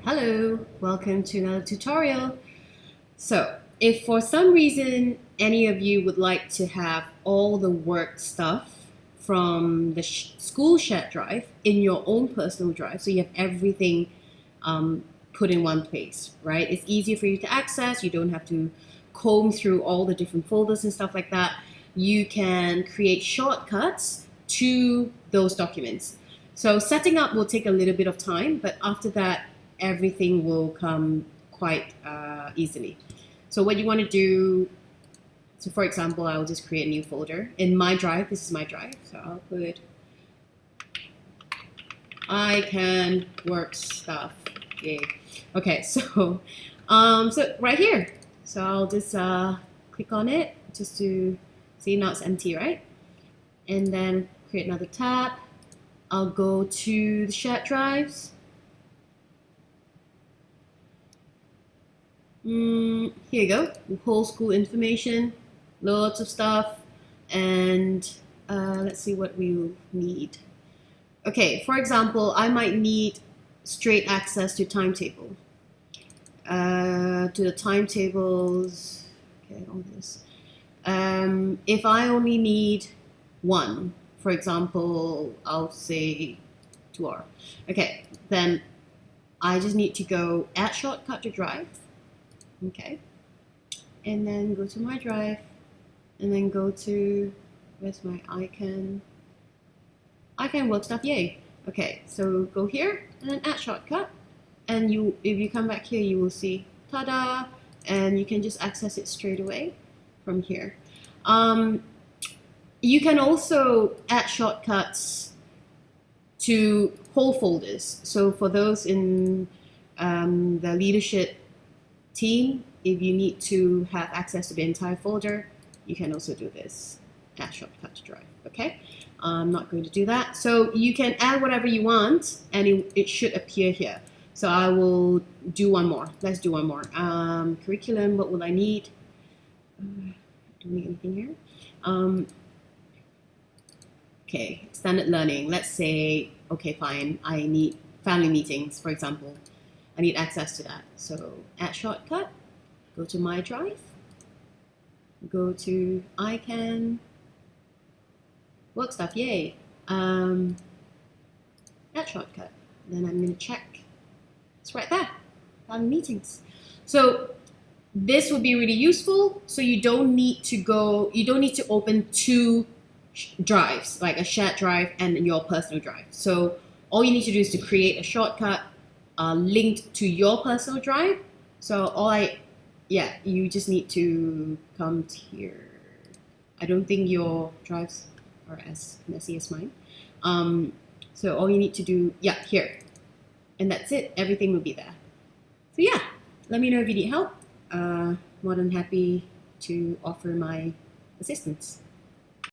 Hello, welcome to another tutorial. So, if for some reason any of you would like to have all the work stuff from the school shared drive in your own personal drive, so you have everything put in one place, right? It's easier for you to access. You don't have to comb through all the different folders and stuff like that. You can create shortcuts to those documents. So setting up will take a little bit of time, but after that, everything will come quite easily. So what you want to do, so for example, I'll just create a new folder. In my drive, this is my drive, so I'll put I can work stuff. Yay. Okay, so right here. So I'll just click on it just to see now it's empty, right? And then create another tab. I'll go to the shared drives. Here you go, whole school information, lots of stuff, and let's see what we need. Okay, for example, I might need straight access to timetable. To the timetables, okay, all this. If I only need one, for example, I'll say 2R. Okay, then I just need to go add shortcut to drive. Okay, and then go to my drive, and then go to, where's my I can work stuff, yay. Okay, so go here and then add shortcut, and if you come back here, you will see ta-da, and you can just access it straight away from here. You can also add shortcuts to whole folders. So for those in the leadership team, if you need to have access to the entire folder, you can also do this, add shortcut to drive. Okay, I'm not going to do that. So you can add whatever you want, and it should appear here. So I will do one more. Let's do one more. Curriculum, what will I need? Do we need anything here? Okay, standard learning. Let's say, okay, fine, I need family meetings, for example. I need access to that. So add shortcut, go to my drive, go to I can work stuff, yay. Add shortcut. Then I'm gonna check. It's right there, family meetings. So this would be really useful. So you don't need to open two drives, like a shared drive and your personal drive. So all you need to do is to create a shortcut linked to your personal drive. So you just need to come to here. I don't think your drives are as messy as mine. So all you need to do, here. And that's it, everything will be there. So yeah, let me know if you need help. More than happy to offer my assistance.